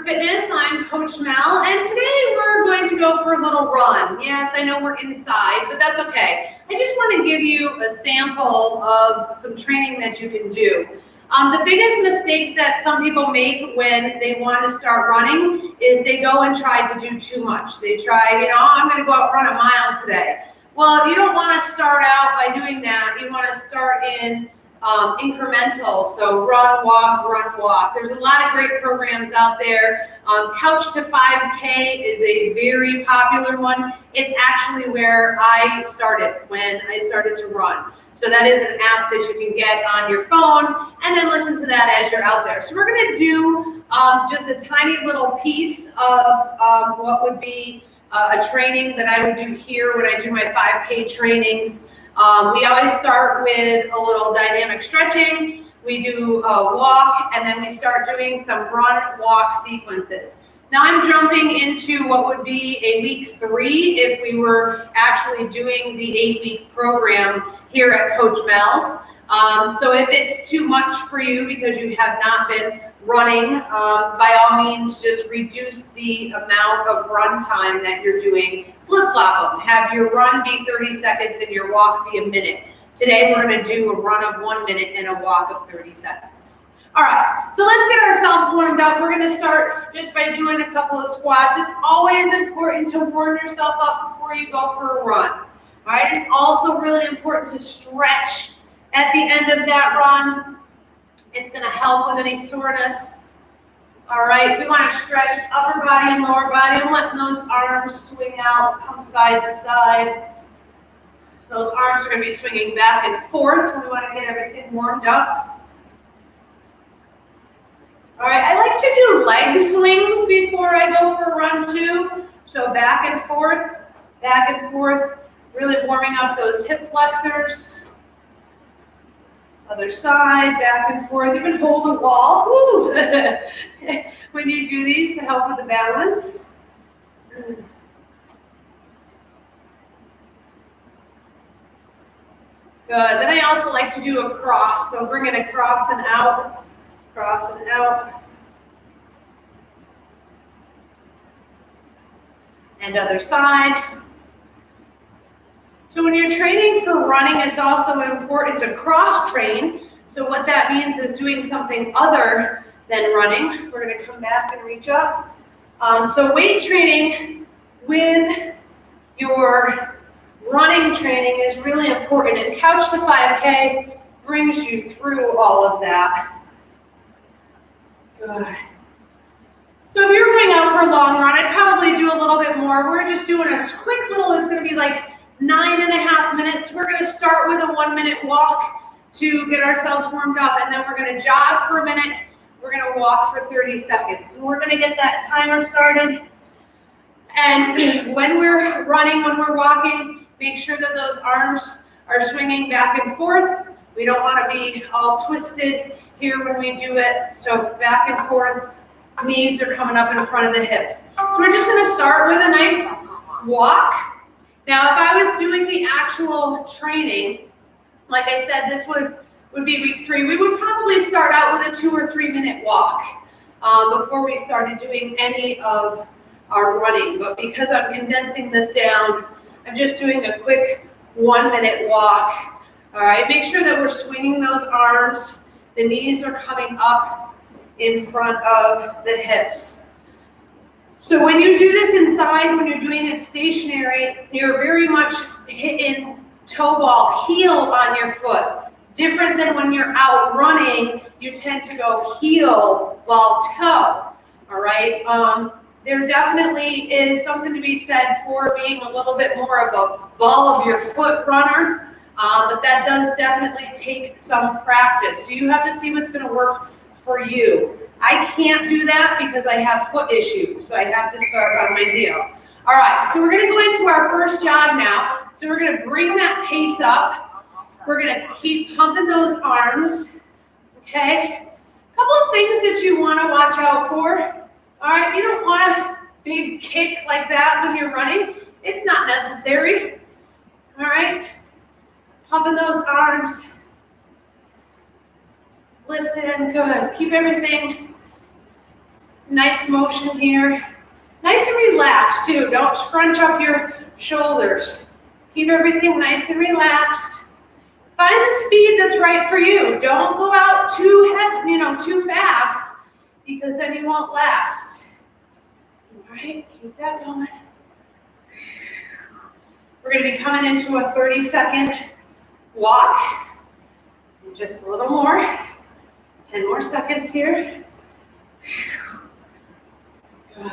Fitness. I'm Coach Mel, and today we're going to go for a little run. Yes, I know we're inside, but that's okay. I just want to give you a sample of some training that you can do. The biggest mistake that some people make when they want to start running is they go and try to do too much. They try, I'm going to go out and run a mile today. Well, you don't want to start out by doing that. You want to start in incremental, so run, walk. There's a lot of great programs out there. Couch to 5K is a very popular one. It's actually where I started when I started to run. So that is an app that you can get on your phone and then listen to that as you're out there. So we're going to do just a tiny little piece of what would be a training that I would do here when I do my 5K trainings. We always start with a little dynamic stretching. We do a walk, and then we start doing some run-walk sequences. Now I'm jumping into what would be a week 3 if we were actually doing the 8-week program here at Coach Mel's. So if it's too much for you because you have not been running, by all means, just reduce the amount of run time that you're doing. Flip-flop them. Have your run be 30 seconds and your walk be a minute. Today we're going to do a run of 1 minute and a walk of 30 seconds. All right, so let's get ourselves warmed up. We're going to start just by doing a couple of squats. It's always important to warm yourself up before you go for a run. All right, it's also really important to stretch at the end of that run. It's going to help with any soreness. All right, we want to stretch upper body and lower body. I'm letting those arms swing out, come side to side. Those arms are going to be swinging back and forth. We want to get everything warmed up. All right, I like to do leg swings before I go for a run too. So back and forth, really warming up those hip flexors. Other side, back and forth. You can hold a wall when you do these to help with the balance. Good. Then I also like to do a cross. So bring it across and out, cross and out. And other side. So when you're training for running, it's also important to cross-train. So what that means is doing something other than running. We're going to come back and reach up. So weight training with your running training is really important. And Couch to 5K brings you through all of that. Good. So if you're going out for a long run, I'd probably do a little bit more. We're just doing a quick little, it's going to be like 9.5 minutes. We're going to start with a 1-minute walk to get ourselves warmed up, and then we're going to jog for a minute. We're going to walk for 30 seconds. And we're going to get that timer started. And when we're running, when we're walking, make sure that those arms are swinging back and forth. We don't want to be all twisted here when we do it. So back and forth, knees are coming up in front of the hips. So we're just going to start with a nice walk. Now, if I was doing the actual training, like I said, this would be week 3. We would probably start out with a 2 or 3 minute walk before we started doing any of our running. But because I'm condensing this down, I'm just doing a quick 1-minute walk. All right, make sure that we're swinging those arms. The knees are coming up in front of the hips. So when you do this inside, when you're doing it stationary, you're very much hitting toe ball, heel on your foot. Different than when you're out running, you tend to go heel while toe, all right? There definitely is something to be said for being a little bit more of a ball of your foot runner, but that does definitely take some practice. So you have to see what's gonna work for you. I can't do that because I have foot issues, so I have to start on my heel. All right, so we're going to go into our first jog now. So we're going to bring that pace up. We're going to keep pumping those arms, okay? A couple of things that you want to watch out for. All right, you don't want a big kick like that when you're running. It's not necessary. All right, pumping those arms. Lift it in, good. Keep everything Nice motion here. Nice and relaxed too. Don't scrunch up your shoulders. Keep everything nice and relaxed. Find the speed that's right for you. Don't go out too fast, because then you won't last. All right, keep that going. We're going to be coming into a 30-second walk. Just a little more. 10 more seconds here. Good.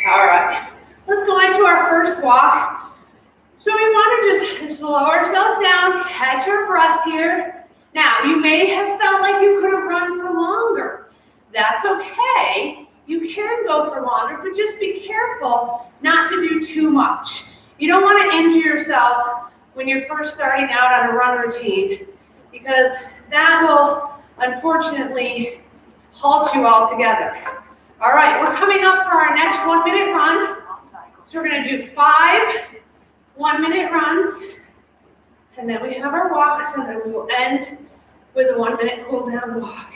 All right, let's go into our first walk. So we want to just slow ourselves down, catch our breath here. Now, you may have felt like you could have run for longer. That's okay. You can go for longer, but just be careful not to do too much. You don't want to injure yourself when you're first starting out on a run routine, because that will unfortunately halt you altogether. All right, we're coming up for our next 1-minute run. So we're going to do 5 1-minute runs, and then we have our walks, and then we will end with a 1-minute cool down walk.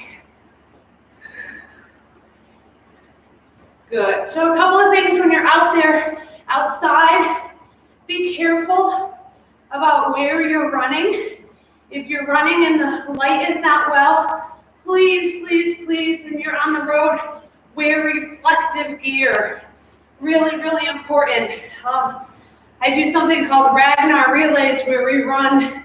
Good. So a couple of things when you're out there outside, be careful about where you're running. If you're running and the light is not well, please, please, please, and you're on the road, wear reflective gear. Really, really important. I do something called Ragnar relays where we run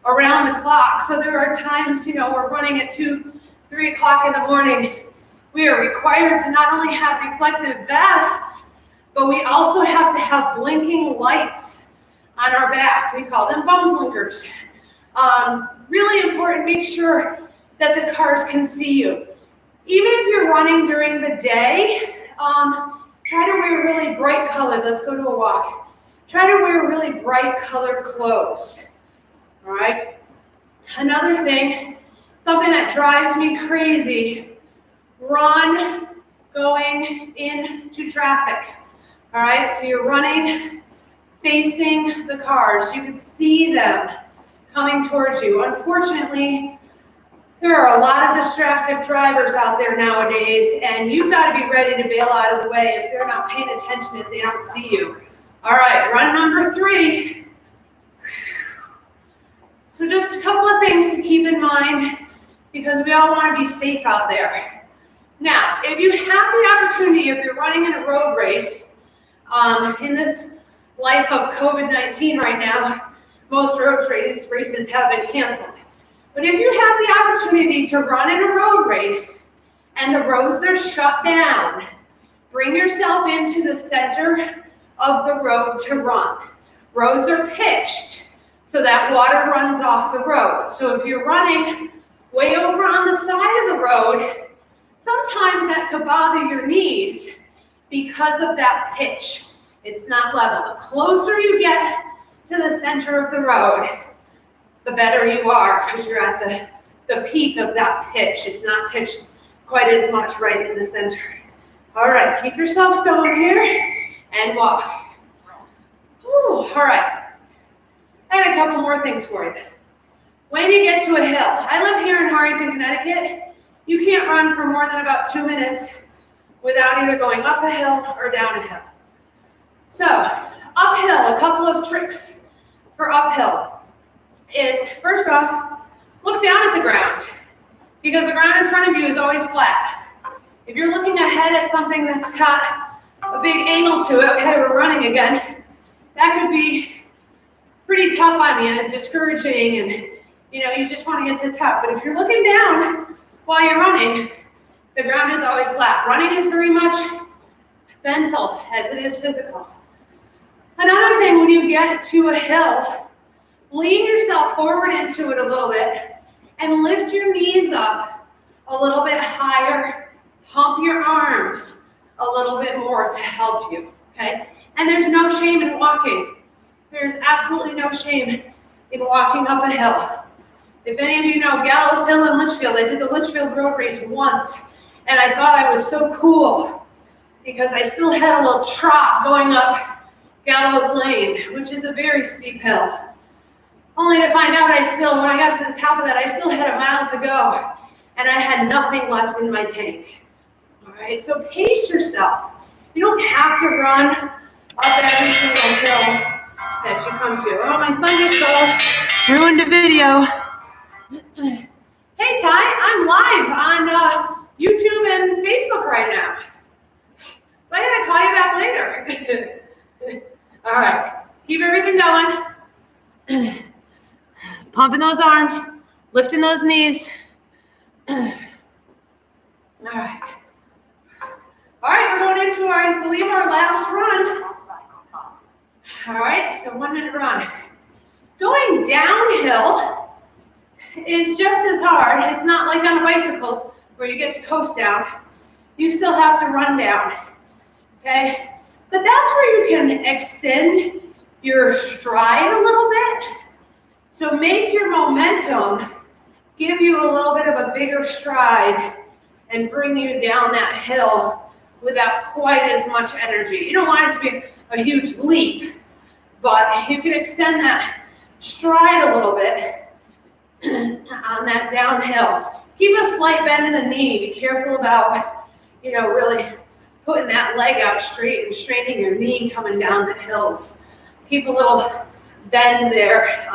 around the clock. So there are times, we're running at 2, 3 o'clock in the morning. We are required to not only have reflective vests, but we also have to have blinking lights on our back. We call them bum blinkers. Really important, make sure that the cars can see you. Even if you're running during the day, try to wear really bright colored, let's go to a walk. Try to wear really bright colored clothes, all right? Another thing, something that drives me crazy, run going into traffic, all right? So you're running facing the cars. You can see them coming towards you. Unfortunately, there are a lot of distracted drivers out there nowadays, and you've got to be ready to bail out of the way if they're not paying attention, if they don't see you. All right, run number 3. So just a couple of things to keep in mind, because we all want to be safe out there. Now, if you have the opportunity, if you're running in a road race, in this life of COVID-19 right now, most road races have been canceled. But if you have the opportunity to run in a road race and the roads are shut down, bring yourself into the center of the road to run. Roads are pitched so that water runs off the road. So if you're running way over on the side of the road, sometimes that could bother your knees because of that pitch. It's not level. The closer you get to the center of the road, the better you are, because you're at the peak of that pitch. It's not pitched quite as much right in the center. All right, keep yourselves going here and walk. Ooh, all right. I got a couple more things for you. When you get to a hill, I live here in Harrington, Connecticut. You can't run for more than about 2 minutes without either going up a hill or down a hill. So, uphill, a couple of tricks for uphill is, first off, look down at the ground, because the ground in front of you is always flat. If you're looking ahead at something that's got a big angle to it, okay, we're running again, that could be pretty tough on you and discouraging, and you just want to get to the top. But if you're looking down while you're running, the ground is always flat. Running is very much mental as it is physical. Another thing, when you get to a hill, lean yourself forward into it a little bit and lift your knees up a little bit higher. Pump your arms a little bit more to help you, okay? And there's no shame in walking. There's absolutely no shame in walking up a hill. If any of you know Gallows Hill in Litchfield, I did the Litchfield road race once, and I thought I was so cool because I still had a little trot going up Gallows Lane, which is a very steep hill. only to find out when I got to the top of that, I still had a mile to go, and I had nothing left in my tank. All right, so pace yourself. You don't have to run up every single hill that you come to. Oh, my son just ruined the video. Hey, Ty, I'm live on YouTube and Facebook right now. So I gotta call you back later. All right, keep everything going. Pumping those arms, lifting those knees. All right. All right, we're going into I believe, our last run. All right, so 1 minute run. Going downhill is just as hard. It's not like on a bicycle where you get to coast down. You still have to run down, okay? But that's where you can extend your stride a little bit. So make your momentum give you a little bit of a bigger stride and bring you down that hill without quite as much energy. You don't want it to be a huge leap, but you can extend that stride a little bit on that downhill. Keep a slight bend in the knee. Be careful about, really putting that leg out straight and straining your knee coming down the hills. Keep a little bend there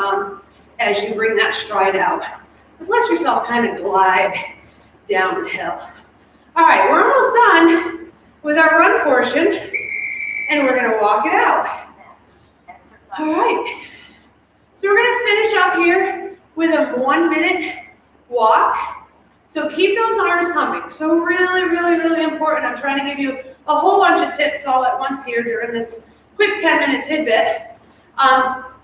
as you bring that stride out. But let yourself kind of glide down the hill. All right, we're almost done with our run portion, and we're gonna walk it out. All right, so we're gonna finish up here with a 1 minute walk. So keep those arms pumping. So really, really, really important. I'm trying to give you a whole bunch of tips all at once here during this quick 10-minute tidbit.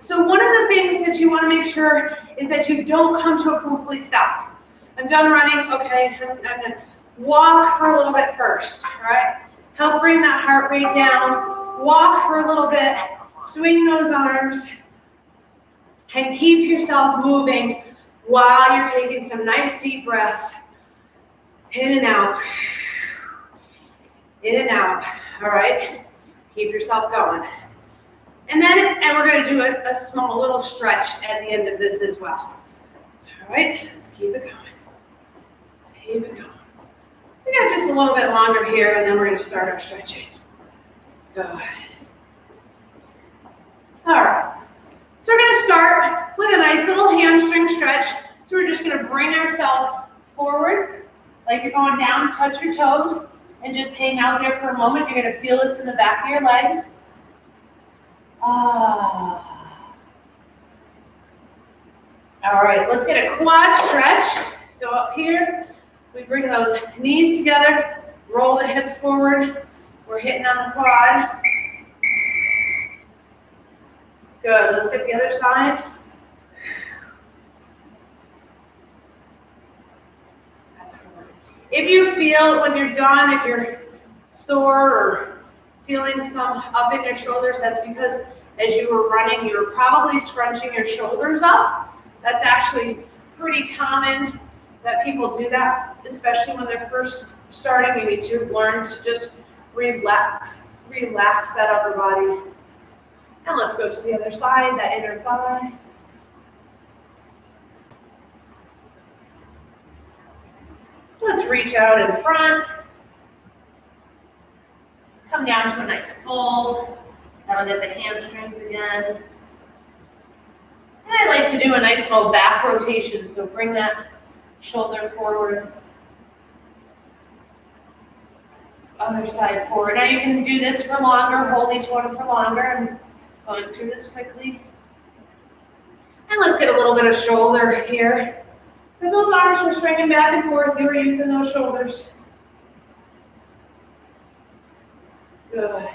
So one of the things that you want to make sure is that you don't come to a complete stop. I'm done running. Okay, I'm gonna walk for a little bit first. All right, help bring that heart rate down. Walk for a little bit. Swing those arms, and keep yourself moving while you're taking some nice deep breaths. In and out. In and out. All right, keep yourself going. And we're going to do a small little stretch at the end of this as well. All right, let's keep it going. Keep it going. We got just a little bit longer here, and then we're going to start our stretching. Go ahead. All right, so we're going to start with a nice little hamstring stretch. So we're just going to bring ourselves forward, like you're going down, touch your toes, and just hang out there for a moment. You're going to feel this in the back of your legs. All right, let's get a quad stretch. So up here, we bring those knees together, roll the hips forward. We're hitting on the quad. Good, let's get the other side. Excellent. If you feel when you're done, if you're sore or feeling some up in your shoulders, that's because as you were running, you were probably scrunching your shoulders up. That's actually pretty common that people do that, especially when they're first starting. You need to learn to just relax that upper body. And let's go to the other side, that inner thigh. Let's reach out in front. Come down to a nice fold. That'll get the hamstrings again. And I like to do a nice little back rotation, so bring that shoulder forward. Other side forward. Now you can do this for longer, hold each one for longer. I'm going through this quickly. And let's get a little bit of shoulder here. Because those arms were swinging back and forth, you were using those shoulders. Good.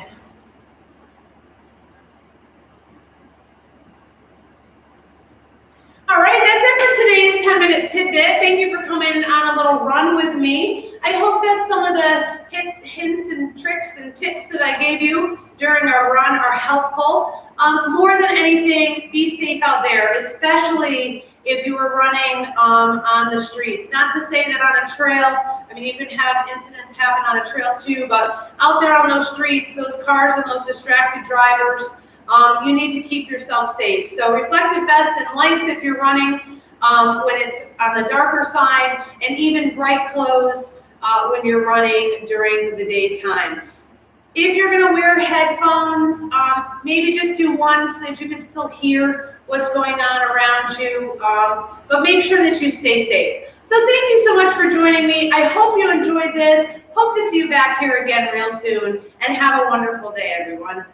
All right, that's it for today's 10-minute tidbit. Thank you for coming on a little run with me. I hope that some of the hints and tricks and tips that I gave you during our run are helpful. More than anything, be safe out there, especially if you were running on the streets. Not to say that on a trail, I mean, you can have incidents happen on a trail too, but out there on those streets, those cars and those distracted drivers, you need to keep yourself safe. So reflective vests and lights if you're running when it's on the darker side, and even bright clothes when you're running during the daytime. If you're going to wear headphones, maybe just do one so that you can still hear what's going on around you, but make sure that you stay safe. So thank you so much for joining me. I hope you enjoyed this. Hope to see you back here again real soon, and have a wonderful day, everyone.